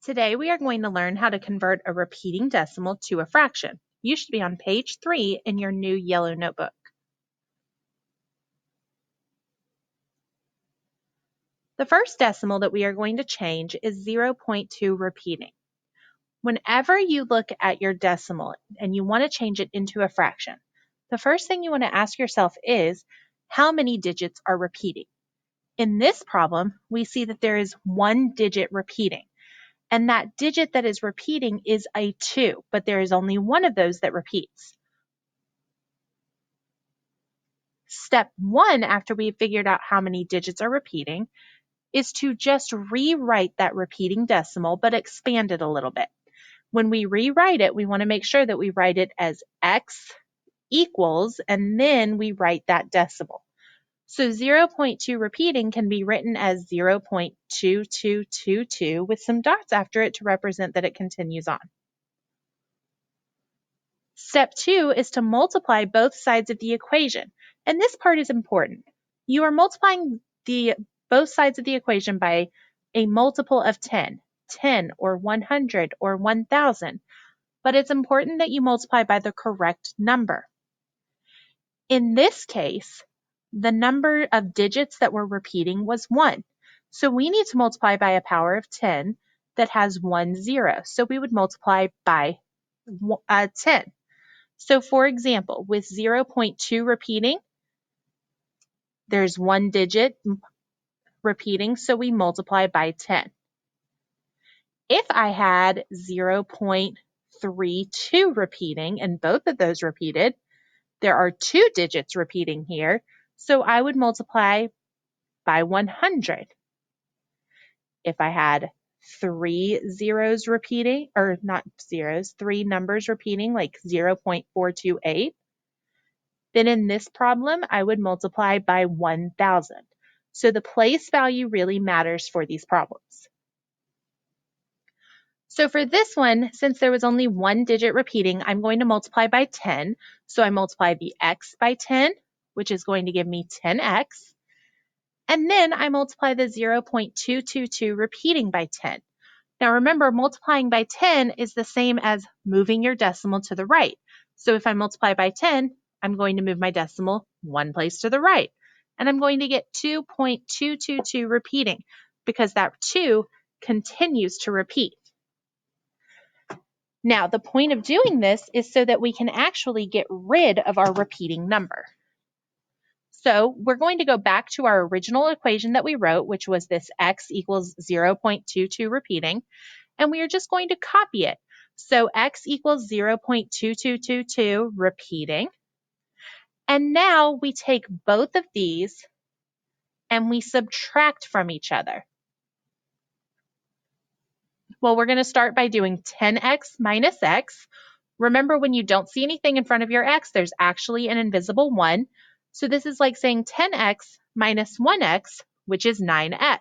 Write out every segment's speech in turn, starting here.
Today we are going to learn how to convert a repeating decimal to a fraction. You should be on page 3 in your new yellow notebook. The first decimal that we are going to change is 0.2 repeating. Whenever you look at your decimal and you want to change it into a fraction, the first thing you want to ask yourself is, how many digits are repeating? In this problem, we see that there is one digit repeating. And that digit that is repeating is a 2, but there is only one of those that repeats. Step 1, after we've figured out how many digits are repeating, is to just rewrite that repeating decimal, but expand it a little bit. When we rewrite it, we want to make sure that we write it as x equals, and then we write that decimal. So 0.2 repeating can be written as 0.2222 with some dots after it to represent that it continues on. Step 2 is to multiply both sides of the equation, and this part is important. You are multiplying both sides of the equation by a multiple of 10 or 100 or 1,000, but it's important that you multiply by the correct number. In this case, the number of digits that we're repeating was 1, so we need to multiply by a power of 10 that has 1 0, so we would multiply by 10. So for example, with 0.2 repeating, there's one digit repeating, so we multiply by 10. If I had 0.32 repeating and both of those repeated, there are two digits repeating here, so I would multiply by 100. If I had 3 zeros repeating, or not zeros, 3 numbers repeating, like 0.428, then in this problem, I would multiply by 1,000. So the place value really matters for these problems. So for this one, since there was only one digit repeating, I'm going to multiply by 10. So I multiply the x by 10, which is going to give me 10x. And then I multiply the 0.222 repeating by 10. Now remember, multiplying by 10 is the same as moving your decimal to the right. So if I multiply by 10, I'm going to move my decimal one place to the right. And I'm going to get 2.222 repeating because that 2 continues to repeat. Now, the point of doing this is so that we can actually get rid of our repeating number. So we're going to go back to our original equation that we wrote, which was this x equals 0.22 repeating, and we are just going to copy it. So x equals 0.2222 repeating. And now we take both of these and we subtract from each other. Well, we're going to start by doing 10x minus x. Remember, when you don't see anything in front of your x, there's actually an invisible 1. So this is like saying 10x minus 1x, which is 9x.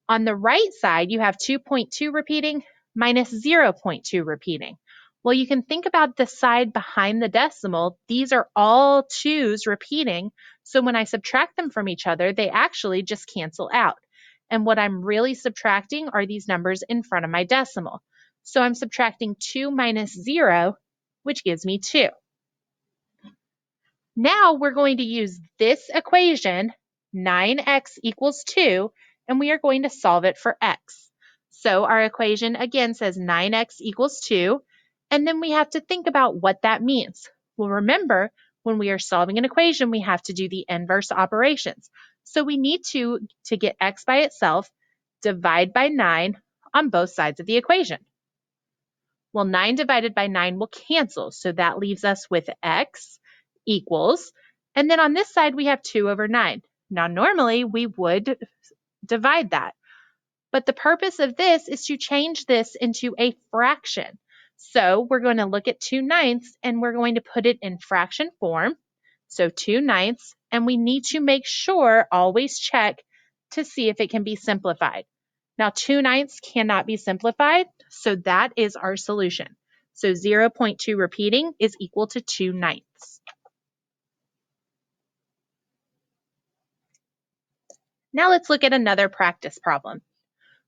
On the right side, you have 2.2 repeating minus 0.2 repeating. Well, you can think about the side behind the decimal. These are all 2's repeating. So when I subtract them from each other, they actually just cancel out. And what I'm really subtracting are these numbers in front of my decimal. So I'm subtracting 2 minus 0, which gives me 2. Now we're going to use this equation, 9x equals 2, and we are going to solve it for x. So our equation again says 9x equals 2, and then we have to think about what that means. Well, remember, when we are solving an equation, we have to do the inverse operations. So we need to get x by itself, divide by 9 on both sides of the equation. Well, 9 divided by 9 will cancel, so that leaves us with x equals, and then on this side we have 2 over 9. Now normally we would divide that, but the purpose of this is to change this into a fraction. So we're going to look at 2/9 and we're going to put it in fraction form. So 2/9, and we need to make sure, always check to see if it can be simplified. Now 2/9 cannot be simplified, so that is our solution. So 0.2 repeating is equal to 2/9. Now let's look at another practice problem.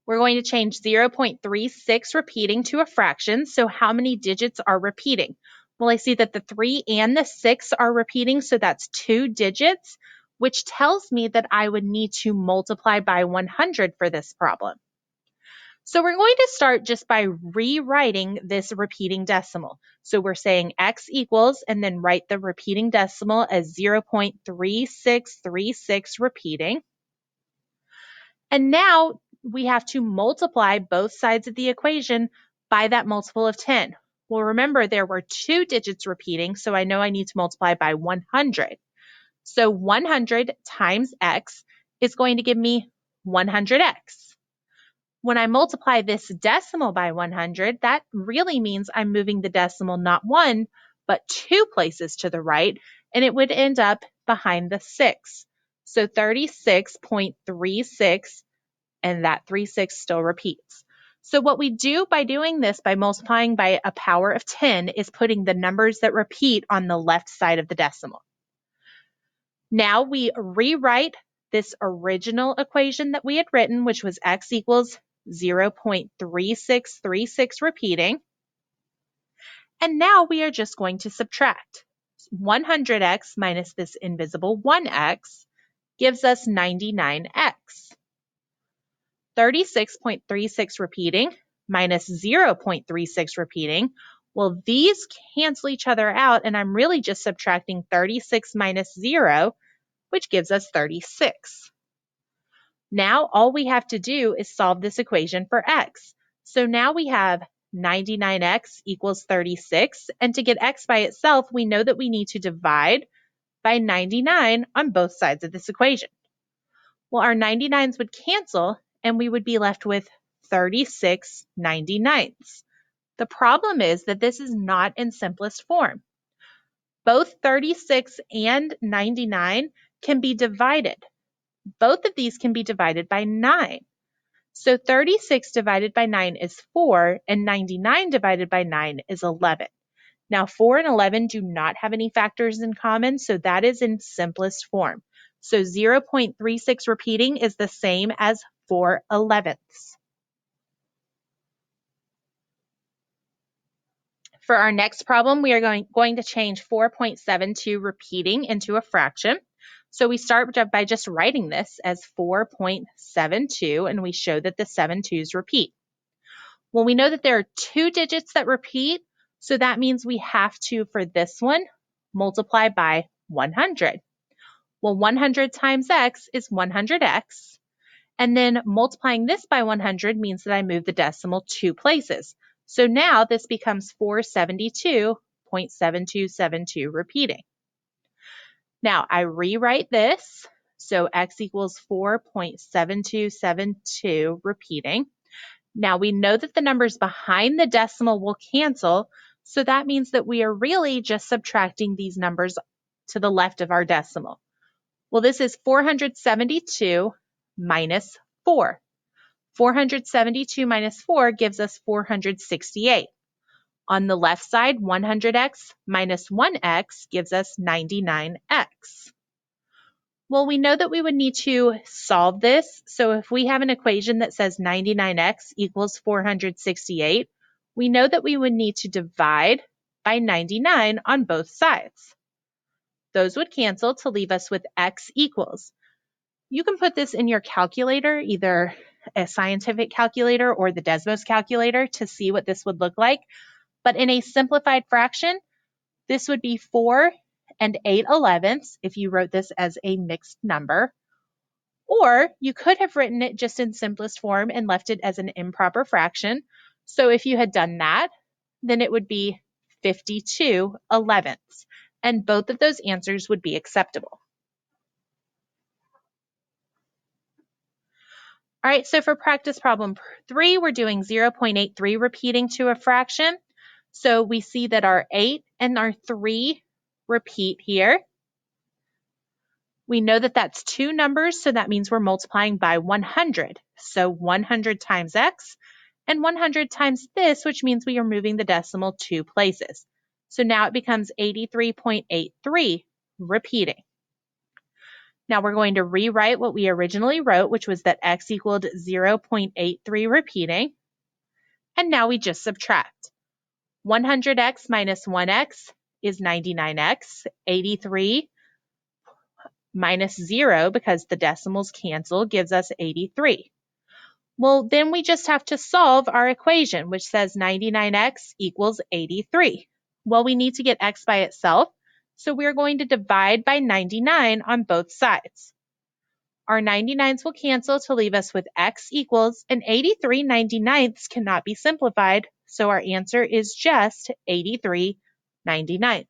We're going to change 0.36 repeating to a fraction. So how many digits are repeating? Well, I see that the 3 and the 6 are repeating, so that's 2 digits, which tells me that I would need to multiply by 100 for this problem. So we're going to start just by rewriting this repeating decimal. So we're saying x equals, and then write the repeating decimal as 0.3636 repeating. And now we have to multiply both sides of the equation by that multiple of 10. Well, remember there were 2 digits repeating, so I know I need to multiply by 100. So 100 times x is going to give me 100x. When I multiply this decimal by 100, that really means I'm moving the decimal not 1, but 2 places to the right, and it would end up behind the 6. So 36.36, and that 36 still repeats. So what we do by doing this, by multiplying by a power of 10, is putting the numbers that repeat on the left side of the decimal. Now we rewrite this original equation that we had written, which was x equals 0.3636 repeating. And now we are just going to subtract. 100x minus this invisible 1x gives us 99x. 36.36 repeating minus 0.36 repeating, well, these cancel each other out, and I'm really just subtracting 36 minus 0, which gives us 36. Now all we have to do is solve this equation for x. So now we have 99x equals 36, and to get x by itself, we know that we need to divide by 99 on both sides of this equation. Well, our 99s would cancel, and we would be left with 36 99ths. The problem is that this is not in simplest form. Both 36 and 99 can be divided. Both of these can be divided by 9. So 36 divided by 9 is 4, and 99 divided by 9 is 11. Now 4 and 11 do not have any factors in common, so that is in simplest form. So 0.36 repeating is the same as 4/11. For our next problem, we are going to change 4.72 repeating into a fraction. So we start by just writing this as 4.72, and we show that the 7 2's repeat. Well, we know that there are 2 digits that repeat, so that means we have to, for this one, multiply by 100. Well, 100 times x is 100x, and then multiplying this by 100 means that I move the decimal 2 places. So now this becomes 472.7272 repeating. Now I rewrite this, so x equals 4.7272 repeating. Now we know that the numbers behind the decimal will cancel, so that means that we are really just subtracting these numbers to the left of our decimal. Well, this is 472 minus 4. 472 minus 4 gives us 468. On the left side, 100x minus 1x gives us 99x. Well, we know that we would need to solve this. So if we have an equation that says 99x equals 468, we know that we would need to divide by 99 on both sides. Those would cancel to leave us with x equals. You can put this in your calculator, either a scientific calculator or the Desmos calculator, to see what this would look like. But in a simplified fraction, this would be 4 and 8/11 if you wrote this as a mixed number. Or you could have written it just in simplest form and left it as an improper fraction. So if you had done that, then it would be 52/11. And both of those answers would be acceptable. All right, so for practice problem 3, we're doing 0.83 repeating to a fraction. So we see that our 8 and our 3 repeat here. We know that that's 2 numbers, so that means we're multiplying by 100. So 100 times x and 100 times this, which means we are moving the decimal 2 places. So now it becomes 83.83 repeating. Now we're going to rewrite what we originally wrote, which was that x equaled 0.83 repeating. And now we just subtract. 100x minus 1x is 99x. 83 minus 0, because the decimals cancel, gives us 83. Well, then we just have to solve our equation, which says 99x equals 83. Well, we need to get x by itself, so we're going to divide by 99 on both sides. Our 99s will cancel to leave us with x equals, and 83 99ths cannot be simplified, so our answer is just 83 99ths.